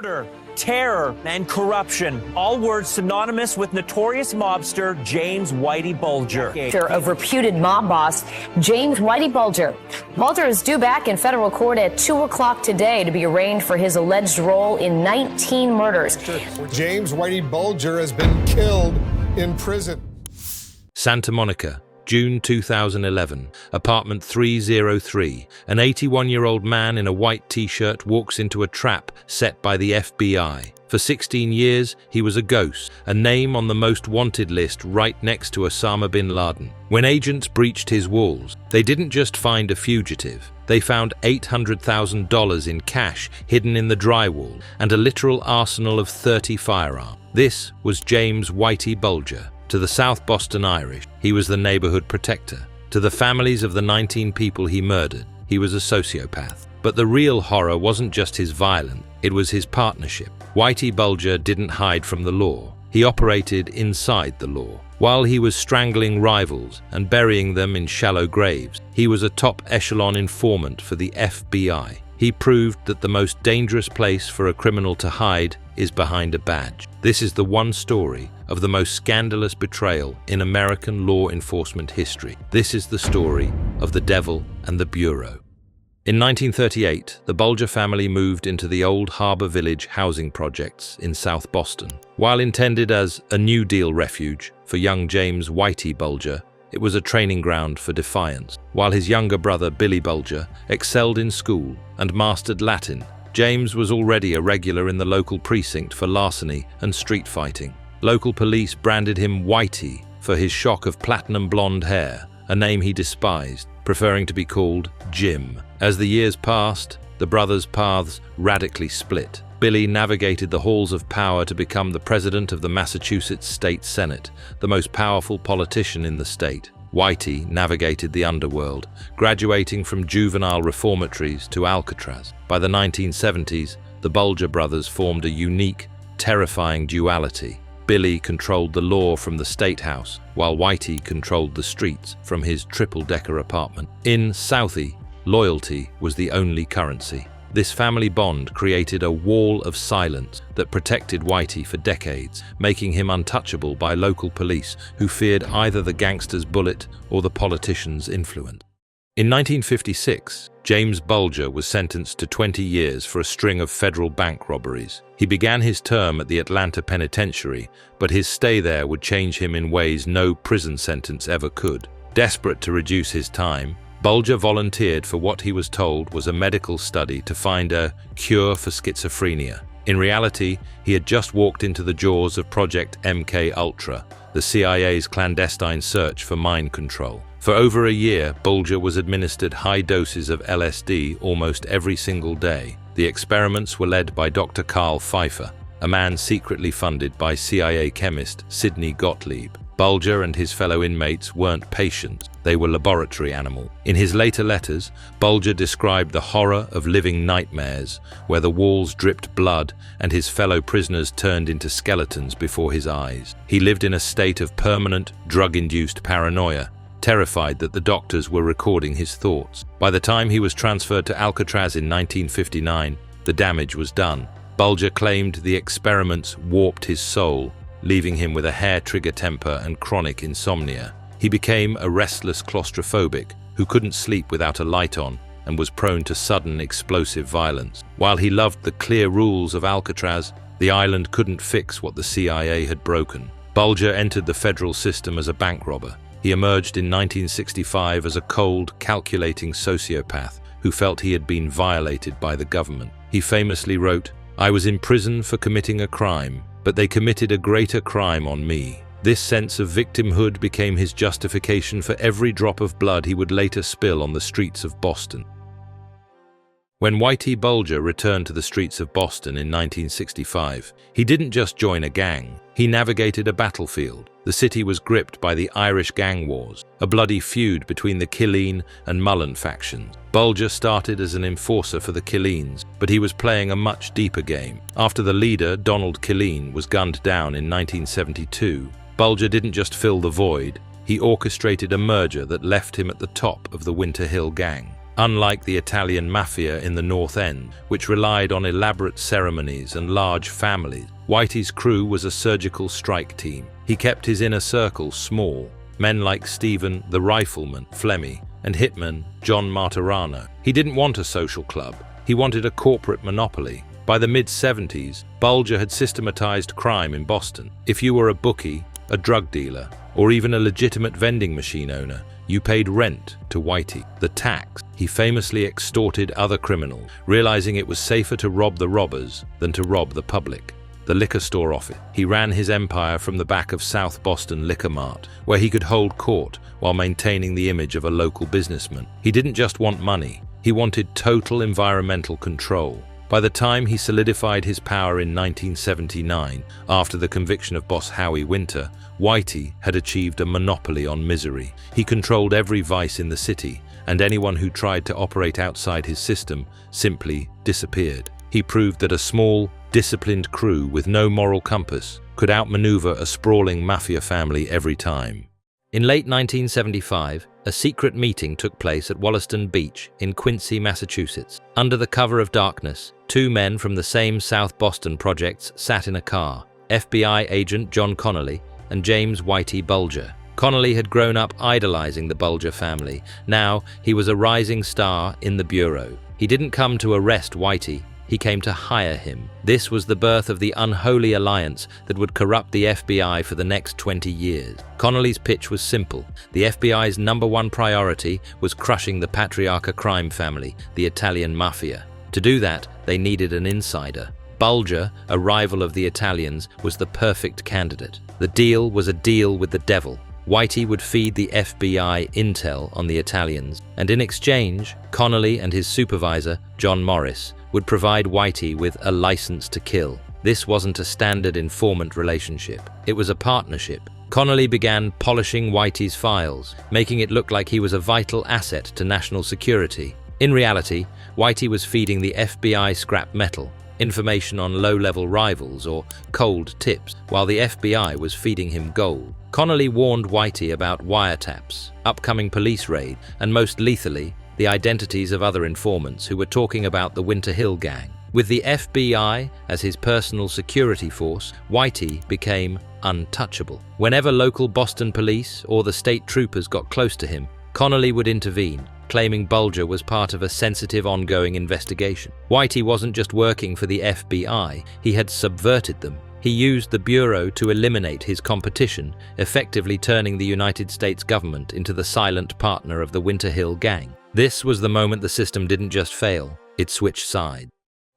murder, terror, and corruption. All words synonymous with notorious mobster James Whitey Bulger. Of reputed mob boss James Whitey Bulger. Bulger is due back in federal court at 2 o'clock today to be arraigned for his alleged role in 19 murders. James Whitey Bulger has been killed in prison. Santa Monica, June 2011, apartment 303. An 81-year-old man in a white t-shirt walks into a trap set by the FBI. For 16 years, he was a ghost, a name on the most wanted list right next to Osama bin Laden. When agents breached his walls, they didn't just find a fugitive. They found $800,000 in cash hidden in the drywall and a literal arsenal of 30 firearms. This was James Whitey Bulger. To the South Boston Irish, he was the neighborhood protector. To the families of the 19 people he murdered, he was a sociopath. But the real horror wasn't just his violence, it was his partnership. Whitey Bulger didn't hide from the law. He operated inside the law. While he was strangling rivals and burying them in shallow graves, he was a top echelon informant for the FBI. He proved that the most dangerous place for a criminal to hide is behind a badge. This is the one story of the most scandalous betrayal in American law enforcement history. This is the story of the devil and the bureau. In 1938, the Bulger family moved into the old Harbor Village housing projects in South Boston. While intended as a New Deal refuge for young James Whitey Bulger, it was a training ground for defiance. While his younger brother, Billy Bulger, excelled in school and mastered Latin, James was already a regular in the local precinct for larceny and street fighting. Local police branded him Whitey for his shock of platinum blonde hair, a name he despised, preferring to be called Jim. As the years passed, the brothers' paths radically split. Billy navigated the halls of power to become the president of the Massachusetts State Senate, the most powerful politician in the state. Whitey navigated the underworld, graduating from juvenile reformatories to Alcatraz. By the 1970s, the Bulger brothers formed a unique, terrifying duality. Billy controlled the law from the State House, while Whitey controlled the streets from his triple-decker apartment. In Southie, loyalty was the only currency. This family bond created a wall of silence that protected Whitey for decades, making him untouchable by local police who feared either the gangster's bullet or the politician's influence. In 1956, James Bulger was sentenced to 20 years for a string of federal bank robberies. He began his term at the Atlanta Penitentiary, but his stay there would change him in ways no prison sentence ever could. Desperate to reduce his time, Bulger volunteered for what he was told was a medical study to find a cure for schizophrenia. In reality, he had just walked into the jaws of Project MK-Ultra, the CIA's clandestine search for mind control. For over a year, Bulger was administered high doses of LSD almost every single day. The experiments were led by Dr. Carl Pfeiffer, a man secretly funded by CIA chemist Sidney Gottlieb. Bulger and his fellow inmates weren't patients, they were laboratory animals. In his later letters, Bulger described the horror of living nightmares, where the walls dripped blood and his fellow prisoners turned into skeletons before his eyes. He lived in a state of permanent, drug-induced paranoia, terrified that the doctors were recording his thoughts. By the time he was transferred to Alcatraz in 1959, the damage was done. Bulger claimed the experiments warped his soul, leaving him with a hair-trigger temper and chronic insomnia. He became a restless claustrophobic who couldn't sleep without a light on and was prone to sudden explosive violence. While he loved the clear rules of Alcatraz, the island couldn't fix what the CIA had broken. Bulger entered the federal system as a bank robber. He emerged in 1965 as a cold, calculating sociopath who felt he had been violated by the government. He famously wrote, "I was in prison for committing a crime, but they committed a greater crime on me." This sense of victimhood became his justification for every drop of blood he would later spill on the streets of Boston. When Whitey Bulger returned to the streets of Boston in 1965, he didn't just join a gang, he navigated a battlefield. The city was gripped by the Irish gang wars, a bloody feud between the Killeen and Mullen factions. Bulger started as an enforcer for the Killeens, but he was playing a much deeper game. After the leader, Donald Killeen, was gunned down in 1972, Bulger didn't just fill the void, he orchestrated a merger that left him at the top of the Winter Hill Gang. Unlike the Italian mafia in the North End, which relied on elaborate ceremonies and large families, Whitey's crew was a surgical strike team. He kept his inner circle small, men like Stephen the Rifleman Flemmi and hitman John Martirano. He didn't want a social club. He wanted a corporate monopoly. By the mid-70s, Bulger had systematized crime in Boston. If you were a bookie, a drug dealer, or even a legitimate vending machine owner, you paid rent to Whitey, the tax. He famously extorted other criminals, realizing it was safer to rob the robbers than to rob the public. The liquor store office. He ran his empire from the back of South Boston Liquor Mart, where he could hold court while maintaining the image of a local businessman. He didn't just want money, he wanted total environmental control. By the time he solidified his power in 1979, after the conviction of boss Howie Winter, Whitey had achieved a monopoly on misery. He controlled every vice in the city, and anyone who tried to operate outside his system simply disappeared. He proved that a small, disciplined crew with no moral compass could outmaneuver a sprawling mafia family every time. In late 1975, a secret meeting took place at Wollaston Beach in Quincy, Massachusetts. Under the cover of darkness, two men from the same South Boston projects sat in a car, FBI agent John Connolly and James Whitey Bulger. Connolly had grown up idolizing the Bulger family. Now, he was a rising star in the Bureau. He didn't come to arrest Whitey, he came to hire him. This was the birth of the unholy alliance that would corrupt the FBI for the next 20 years. Connolly's pitch was simple. The FBI's #1 priority was crushing the Patriarca crime family, the Italian mafia. To do that, they needed an insider. Bulger, a rival of the Italians, was the perfect candidate. The deal was a deal with the devil. Whitey would feed the FBI intel on the Italians, and in exchange, Connolly and his supervisor, John Morris, would provide Whitey with a license to kill. This wasn't a standard informant relationship. It was a partnership. Connolly began polishing Whitey's files, making it look like he was a vital asset to national security. In reality, Whitey was feeding the FBI scrap metal, information on low-level rivals or cold tips, while the FBI was feeding him gold. Connolly warned Whitey about wiretaps, upcoming police raid, and most lethally, the identities of other informants who were talking about the Winter Hill Gang. With the FBI as his personal security force, Whitey became untouchable. Whenever local Boston police or the state troopers got close to him, Connolly would intervene, claiming Bulger was part of a sensitive ongoing investigation. Whitey wasn't just working for the FBI, he had subverted them. He used the Bureau to eliminate his competition, effectively turning the United States government into the silent partner of the Winter Hill Gang. This was the moment the system didn't just fail, it switched sides.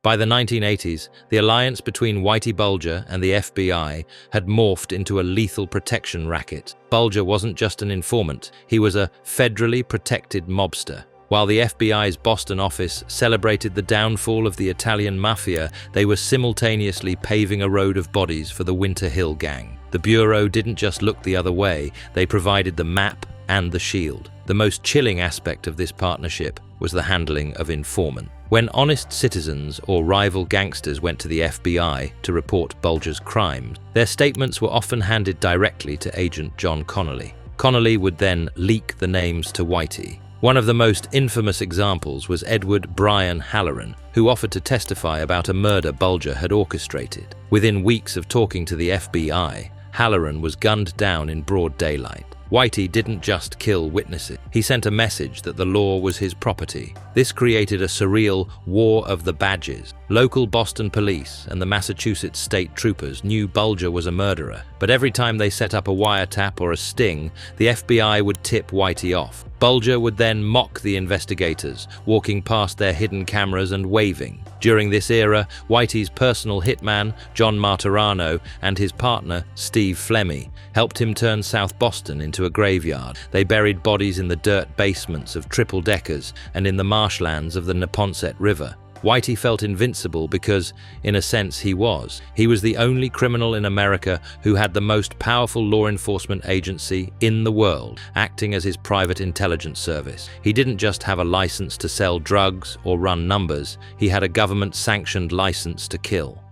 By the 1980s, the alliance between Whitey Bulger and the FBI had morphed into a lethal protection racket. Bulger wasn't just an informant, he was a federally protected mobster. While the FBI's Boston office celebrated the downfall of the Italian mafia, they were simultaneously paving a road of bodies for the Winter Hill Gang. The Bureau didn't just look the other way, they provided the map and the shield. The most chilling aspect of this partnership was the handling of informant. When honest citizens or rival gangsters went to the FBI to report Bulger's crimes, their statements were often handed directly to Agent John Connolly. Connolly would then leak the names to Whitey. One of the most infamous examples was Edward Brian Halloran, who offered to testify about a murder Bulger had orchestrated. Within weeks of talking to the FBI, Halloran was gunned down in broad daylight. Whitey didn't just kill witnesses, he sent a message that the law was his property. This created a surreal war of the badges. Local Boston police and the Massachusetts state troopers knew Bulger was a murderer, but every time they set up a wiretap or a sting, the FBI would tip Whitey off. Bulger would then mock the investigators, walking past their hidden cameras and waving. During this era, Whitey's personal hitman, John Martirano, and his partner, Steve Flemmi, helped him turn South Boston into a graveyard. They buried bodies in the dirt basements of triple-deckers and in the marshlands of the Neponset River. Whitey felt invincible because, in a sense, he was. He was the only criminal in America who had the most powerful law enforcement agency in the world, acting as his private intelligence service. He didn't just have a license to sell drugs or run numbers, he had a government-sanctioned license to kill.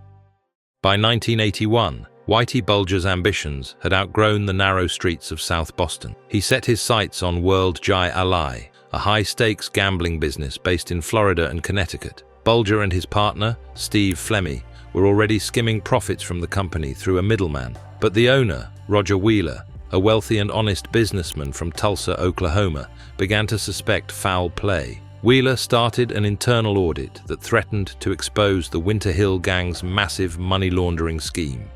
By 1981, Whitey Bulger's ambitions had outgrown the narrow streets of South Boston. He set his sights on World Jai Alai, a high-stakes gambling business based in Florida and Connecticut. Bulger and his partner, Steve Flemmi, were already skimming profits from the company through a middleman. But the owner, Roger Wheeler, a wealthy and honest businessman from Tulsa, Oklahoma, began to suspect foul play. Wheeler started an internal audit that threatened to expose the Winter Hill Gang's massive money laundering scheme.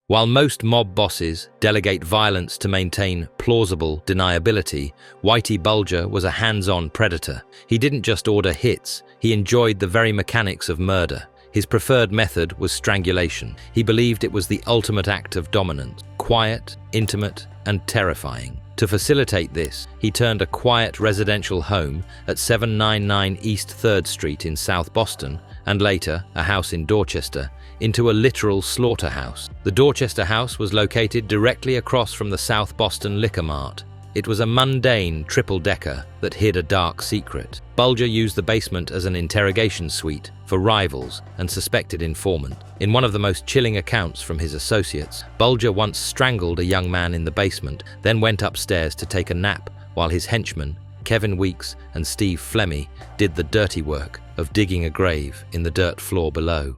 While most mob bosses delegate violence to maintain plausible deniability, Whitey Bulger was a hands-on predator. He didn't just order hits, he enjoyed the very mechanics of murder. His preferred method was strangulation. He believed it was the ultimate act of dominance, quiet, intimate, and terrifying. To facilitate this, he turned a quiet residential home at 799 East 3rd Street in South Boston, and later a house in Dorchester, into a literal slaughterhouse. The Dorchester house was located directly across from the South Boston Liquor Mart. It was a mundane triple-decker that hid a dark secret. Bulger used the basement as an interrogation suite for rivals and suspected informant. In one of the most chilling accounts from his associates, Bulger once strangled a young man in the basement, then went upstairs to take a nap while his henchmen, Kevin Weeks and Steve Flemmi, did the dirty work of digging a grave in the dirt floor below.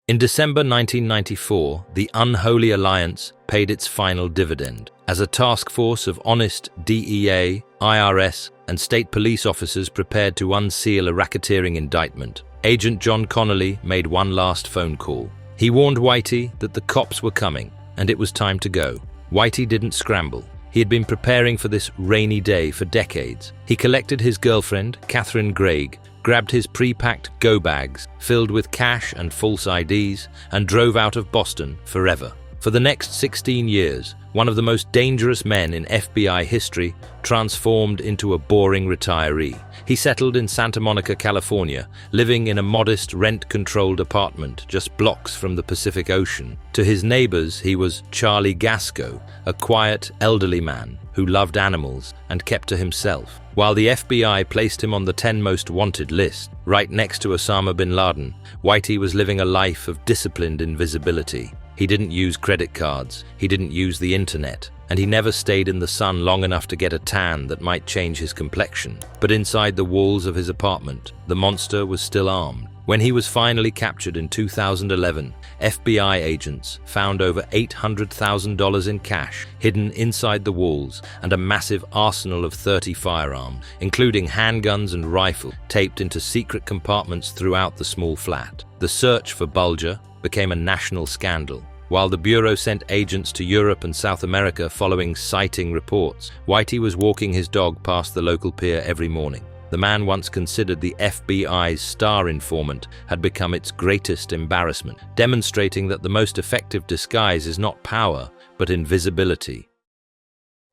In December 1994, the Unholy Alliance paid its final dividend. As a task force of honest DEA, IRS, and state police officers prepared to unseal a racketeering indictment, Agent John Connolly made one last phone call. He warned Whitey that the cops were coming, and it was time to go. Whitey didn't scramble. He had been preparing for this rainy day for decades. He collected his girlfriend, Catherine Gregg, grabbed his pre-packed go bags filled with cash and false IDs, and drove out of Boston forever. For the next 16 years, one of the most dangerous men in FBI history transformed into a boring retiree. He settled in Santa Monica, California, living in a modest rent-controlled apartment just blocks from the Pacific Ocean. To his neighbors, he was Charlie Gasco, a quiet, elderly man who loved animals and kept to himself. While the FBI placed him on the 10 most wanted list, right next to Osama bin Laden, Whitey was living a life of disciplined invisibility. He didn't use credit cards, he didn't use the internet, and he never stayed in the sun long enough to get a tan that might change his complexion. But inside the walls of his apartment, the monster was still armed. When he was finally captured in 2011, FBI agents found over $800,000 in cash hidden inside the walls and a massive arsenal of 30 firearms, including handguns and rifles, taped into secret compartments throughout the small flat. The search for Bulger became a national scandal. While the Bureau sent agents to Europe and South America following sighting reports, Whitey was walking his dog past the local pier every morning. The man once considered the FBI's star informant had become its greatest embarrassment, demonstrating that the most effective disguise is not power, but invisibility.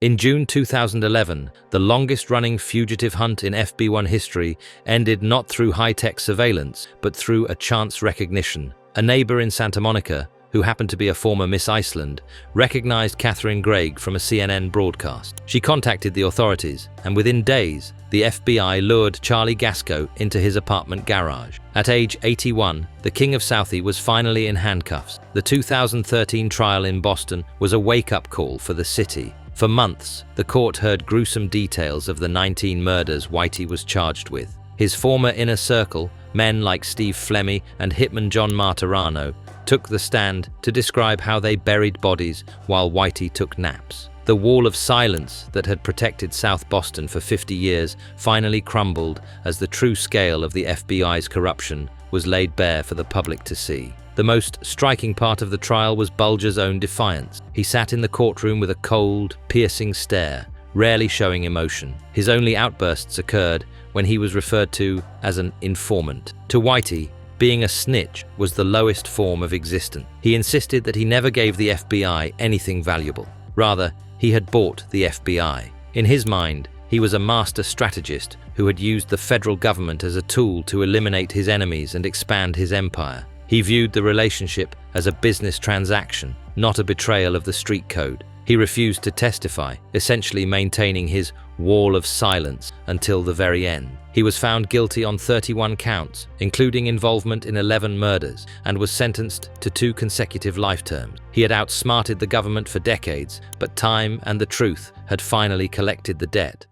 In June 2011, the longest-running fugitive hunt in FB1 history ended not through high-tech surveillance, but through a chance recognition. A neighbor in Santa Monica, who happened to be a former Miss Iceland, recognized Catherine Gregg from a CNN broadcast. She contacted the authorities, and within days, the FBI lured Charlie Gasco into his apartment garage. At age 81, the King of Southie was finally in handcuffs. The 2013 trial in Boston was a wake-up call for the city. For months, the court heard gruesome details of the 19 murders Whitey was charged with. His former inner circle, men like Steve Flemmi and hitman John Martirano, took the stand to describe how they buried bodies while Whitey took naps. The wall of silence that had protected South Boston for 50 years finally crumbled as the true scale of the FBI's corruption was laid bare for the public to see. The most striking part of the trial was Bulger's own defiance. He sat in the courtroom with a cold, piercing stare, rarely showing emotion. His only outbursts occurred when he was referred to as an informant. To Whitey, being a snitch was the lowest form of existence. He insisted that he never gave the FBI anything valuable. Rather, he had bought the FBI. In his mind, he was a master strategist who had used the federal government as a tool to eliminate his enemies and expand his empire. He viewed the relationship as a business transaction, not a betrayal of the street code. He refused to testify, essentially maintaining his wall of silence until the very end. He was found guilty on 31 counts, including involvement in 11 murders, and was sentenced to 2 consecutive life terms. He had outsmarted the government for decades, but time and the truth had finally collected the debt.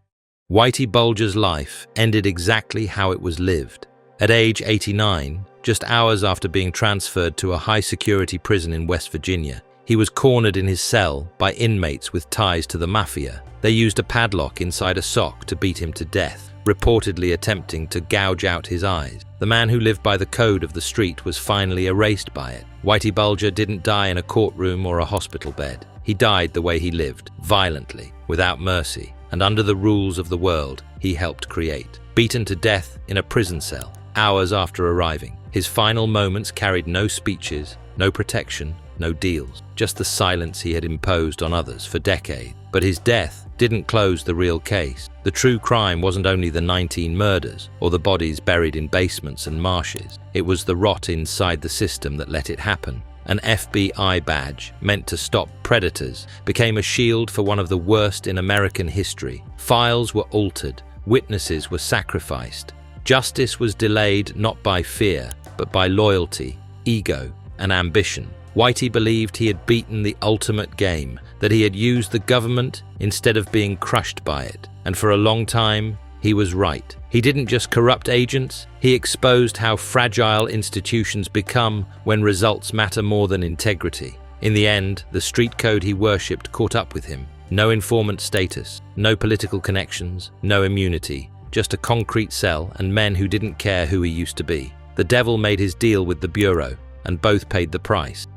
Whitey Bulger's life ended exactly how it was lived. At age 89, just hours after being transferred to a high-security prison in West Virginia, he was cornered in his cell by inmates with ties to the mafia. They used a padlock inside a sock to beat him to death, reportedly attempting to gouge out his eyes. The man who lived by the code of the street was finally erased by it. Whitey Bulger didn't die in a courtroom or a hospital bed. He died the way he lived, violently, without mercy, and under the rules of the world he helped create. Beaten to death in a prison cell, hours after arriving. His final moments carried no speeches, no protection, no deals, just the silence he had imposed on others for decades. But his death didn't close the real case. The true crime wasn't only the 19 murders or the bodies buried in basements and marshes. It was the rot inside the system that let it happen. An FBI badge meant to stop predators became a shield for one of the worst in American history. Files were altered, witnesses were sacrificed. Justice was delayed not by fear, but by loyalty, ego, and ambition. Whitey believed he had beaten the ultimate game, that he had used the government instead of being crushed by it. And for a long time, he was right. He didn't just corrupt agents, he exposed how fragile institutions become when results matter more than integrity. In the end, the street code he worshipped caught up with him. No informant status, no political connections, no immunity, just a concrete cell and men who didn't care who he used to be. The devil made his deal with the Bureau, and both paid the price.